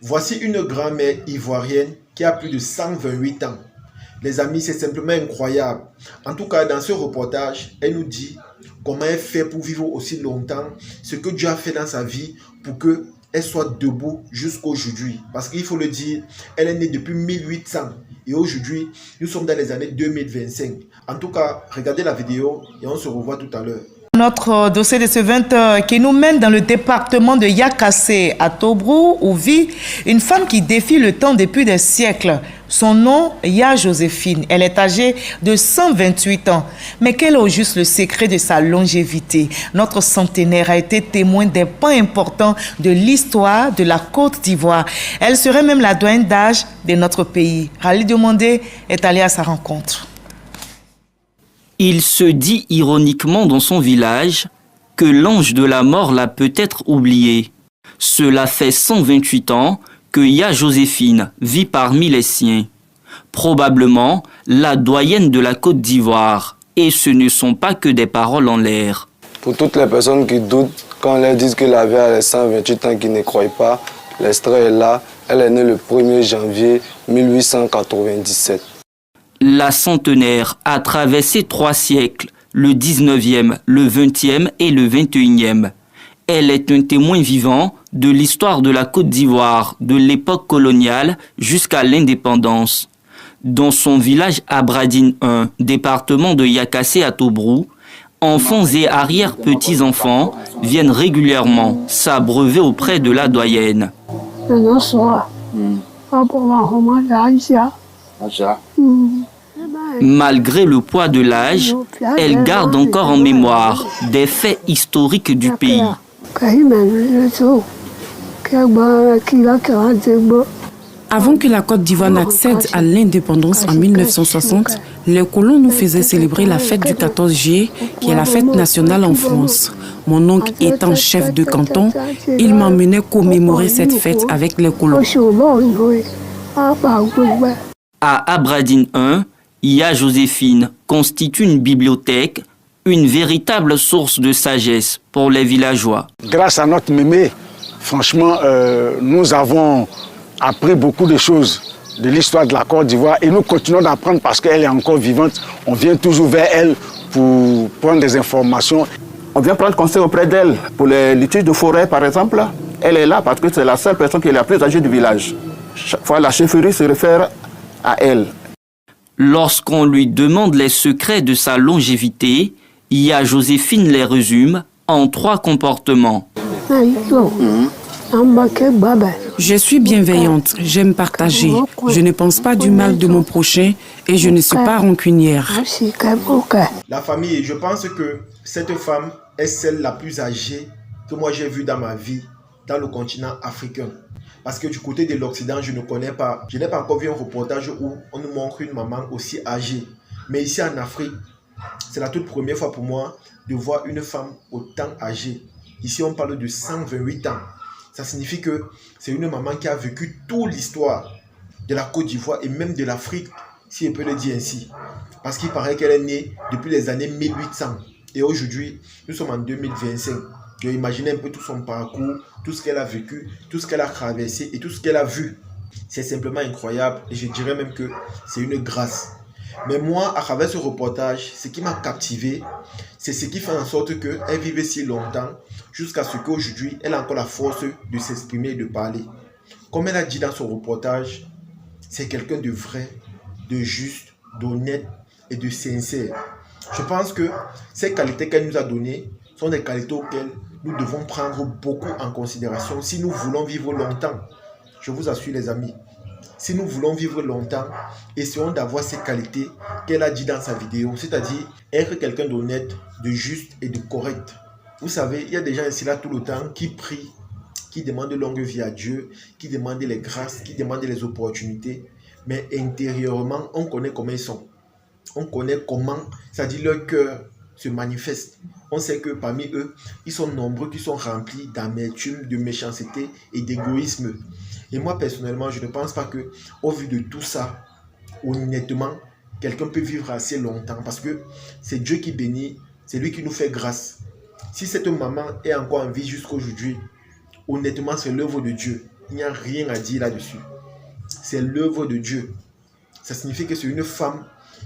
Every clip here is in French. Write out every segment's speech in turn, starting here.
Voici une grand-mère ivoirienne qui a plus de 128 ans. Les amis, c'est simplement incroyable. En tout cas, dans ce reportage, elle nous dit comment elle fait pour vivre aussi longtemps, ce que Dieu a fait dans sa vie pour qu'elle soit debout jusqu'aujourd'hui. Parce qu'il faut le dire, elle est née depuis 1800 et aujourd'hui, nous sommes dans les années 2025. En tout cas, regardez la vidéo et on se revoit tout à l'heure. Notre dossier de ce 20h qui nous mène dans le département de Yakassé à Tobrou où vit une femme qui défie le temps depuis des siècles. Son nom, Ya Joséphine. Elle est âgée de 128 ans. Mais quel est au juste le secret de sa longévité? Notre centenaire a été témoin des points importants de l'histoire de la Côte d'Ivoire. Elle serait même la doyenne d'âge de notre pays. Rally Demandé est allé à sa rencontre. Il se dit ironiquement dans son village que l'ange de la mort l'a peut-être oublié. Cela fait 128 ans que Ya Joséphine vit parmi les siens. Probablement la doyenne de la Côte d'Ivoire. Et ce ne sont pas que des paroles en l'air. Pour toutes les personnes qui doutent, quand on leur dit que la vie a 128 ans, qui ne croient pas, l'extrait est là. Elle est née le 1er janvier 1897. La centenaire a traversé 3 siècles, le 19e, le 20e et le 21e. Elle est un témoin vivant de l'histoire de la Côte d'Ivoire, de l'époque coloniale jusqu'à l'indépendance. Dans son village Abradine 1, département de Yakassé à Tobrou, enfants et arrière-petits-enfants viennent régulièrement s'abreuver auprès de la doyenne. Malgré le poids de l'âge, elle garde encore en mémoire des faits historiques du pays. Avant que la Côte d'Ivoire n'accède à l'indépendance en 1960, les colons nous faisaient célébrer la fête du 14 juillet, qui est la fête nationale en France. Mon oncle étant chef de canton, il m'emmenait commémorer cette fête avec les colons. À Abradine 1, Ya Joséphine constitue une bibliothèque, une véritable source de sagesse pour les villageois. Grâce à notre mémé, franchement, nous avons appris beaucoup de choses de l'histoire de la Côte d'Ivoire et nous continuons d'apprendre parce qu'elle est encore vivante. On vient toujours vers elle pour prendre des informations. On vient prendre conseil auprès d'elle pour les litiges de forêt, par exemple. Elle est là parce que c'est la seule personne qui est la plus âgée du village. Chaque fois, la chefferie se réfère à elle. Lorsqu'on lui demande les secrets de sa longévité, Ya Joséphine les résume en 3 comportements. Je suis bienveillante, j'aime partager. Je ne pense pas du mal de mon prochain et je ne suis pas rancunière. La famille, je pense que cette femme est celle la plus âgée que moi j'ai vue dans ma vie dans le continent africain. Parce que du côté de l'Occident, je n'ai pas encore vu un reportage où on nous montre une maman aussi âgée. Mais ici en Afrique, c'est la toute première fois pour moi de voir une femme autant âgée. Ici, on parle de 128 ans. Ça signifie que c'est une maman qui a vécu toute l'histoire de la Côte d'Ivoire et même de l'Afrique, si on peut le dire ainsi. Parce qu'il paraît qu'elle est née depuis les années 1800. Et aujourd'hui, nous sommes en 2025. Imaginez un peu tout son parcours, tout ce qu'elle a vécu, tout ce qu'elle a traversé et tout ce qu'elle a vu. C'est simplement incroyable et je dirais même que c'est une grâce. Mais moi, à travers ce reportage, ce qui m'a captivé, c'est ce qui fait en sorte qu'elle vive si longtemps jusqu'à ce qu'aujourd'hui, elle a encore la force de s'exprimer et de parler. Comme elle a dit dans son reportage, c'est quelqu'un de vrai, de juste, d'honnête et de sincère. Je pense que ces qualités qu'elle nous a données sont des qualités auxquelles nous devons prendre beaucoup en considération si nous voulons vivre longtemps. Je vous assure les amis, si nous voulons vivre longtemps, essayons d'avoir ces qualités qu'elle a dit dans sa vidéo, c'est-à-dire être quelqu'un d'honnête, de juste et de correct. Vous savez, il y a des gens ici là tout le temps qui prient, qui demandent longue vie à Dieu, qui demandent les grâces, qui demandent les opportunités, mais intérieurement, on connaît comment ils sont. On connaît comment, c'est-à-dire leur cœur se manifeste. On sait que parmi eux, ils sont nombreux qui sont remplis d'amertume, de méchanceté et d'égoïsme. Et moi, personnellement, je ne pense pas que, au vu de tout ça, honnêtement, quelqu'un peut vivre assez longtemps. Parce que c'est Dieu qui bénit, c'est lui qui nous fait grâce. Si cette maman est encore en vie jusqu'à aujourd'hui, honnêtement, c'est l'œuvre de Dieu. il n'y a rien à dire là-dessus. C'est l'œuvre de Dieu. Ça signifie que c'est une femme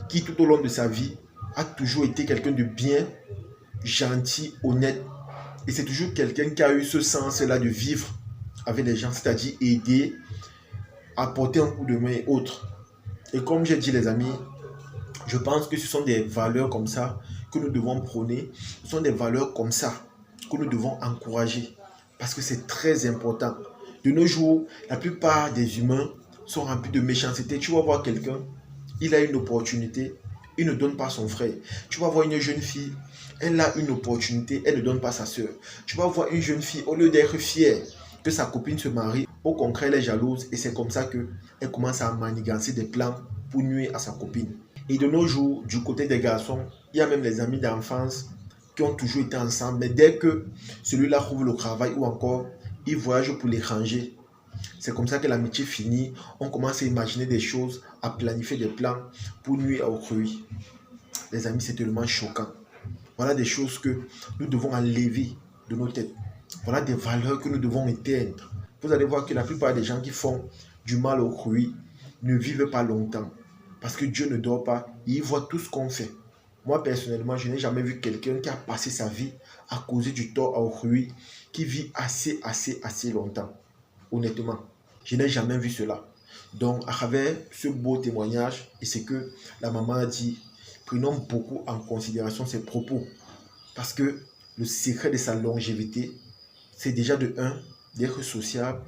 qui, tout au long de sa vie, a toujours été quelqu'un de bien, gentil, honnête. Et c'est toujours quelqu'un qui a eu ce sens-là de vivre avec les gens, c'est-à-dire aider, apporter un coup de main et autres. Et comme j'ai dit les amis, je pense que ce sont des valeurs comme ça que nous devons prôner. Ce sont des valeurs comme ça que nous devons encourager. Parce que c'est très important. De nos jours, la plupart des humains sont remplis de méchanceté. Tu vas voir quelqu'un, il a une opportunité, il ne donne pas son frère. Tu vas voir une jeune fille, elle a une opportunité, elle ne donne pas sa soeur. Tu vas voir une jeune fille, au lieu d'être fière que sa copine se marie, au contraire, elle est jalouse et c'est comme ça qu'elle commence à manigancer des plans pour nuire à sa copine. Et de nos jours, du côté des garçons, il y a même les amis d'enfance qui ont toujours été ensemble, mais dès que celui-là trouve le travail ou encore il voyage pour l'étranger, c'est comme ça que l'amitié finit. On commence à imaginer des choses, à planifier des plans pour nuire au autrui. Les amis, c'est tellement choquant. Voilà des choses que nous devons enlever de nos têtes. Voilà des valeurs que nous devons éteindre. Vous allez voir que la plupart des gens qui font du mal au autrui ne vivent pas longtemps. Parce que Dieu ne dort pas, il voit tout ce qu'on fait. Moi, personnellement, je n'ai jamais vu quelqu'un qui a passé sa vie à causer du tort à autrui, qui vit assez longtemps. Honnêtement, je n'ai jamais vu cela. Donc, à travers ce beau témoignage, et c'est que la maman a dit, prenons beaucoup en considération ses propos. Parce que le secret de sa longévité, c'est déjà de 1, d'être sociable,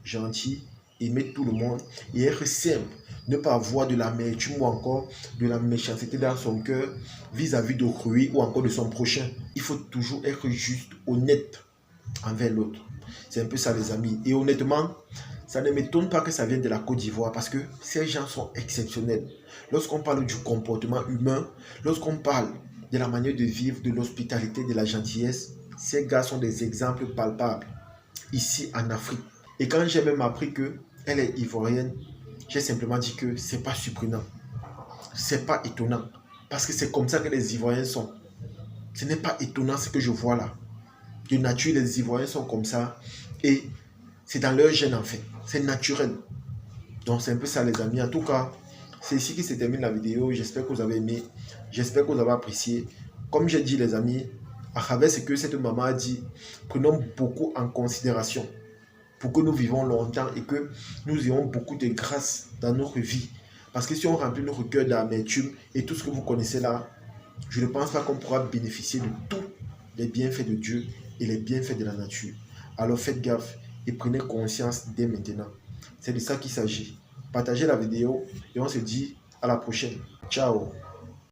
gentil, aimer tout le monde et être simple. Ne pas avoir de l'amertume ou encore de la méchanceté dans son cœur vis-à-vis d'autrui ou encore de son prochain. Il faut toujours être juste, honnête envers l'autre. C'est un peu ça les amis. Et honnêtement, ça ne m'étonne pas que ça vienne de la Côte d'Ivoire parce que ces gens sont exceptionnels. Lorsqu'on parle du comportement humain, lorsqu'on parle de la manière de vivre, de l'hospitalité, de la gentillesse, ces gars sont des exemples palpables ici en Afrique. Et quand j'ai même appris qu'elle est ivoirienne, j'ai simplement dit que c'est pas surprenant. C'est pas étonnant. Parce que c'est comme ça que les Ivoiriens sont. Ce n'est pas étonnant ce que je vois là. De nature, les Ivoiriens sont comme ça. Et c'est dans leur gène en fait. C'est naturel. Donc c'est un peu ça les amis. En tout cas, c'est ici que se termine la vidéo. J'espère que vous avez aimé. J'espère que vous avez apprécié. Comme j'ai dit les amis, à travers ce que cette maman a dit, prenons beaucoup en considération pour que nous vivons longtemps et que nous ayons beaucoup de grâce dans notre vie. Parce que si on remplit notre cœur d'amertume et tout ce que vous connaissez là, je ne pense pas qu'on pourra bénéficier de tous les bienfaits de Dieu et les bienfaits de la nature. Alors faites gaffe et prenez conscience dès maintenant. C'est de ça qu'il s'agit. Partagez la vidéo et on se dit à la prochaine. Ciao.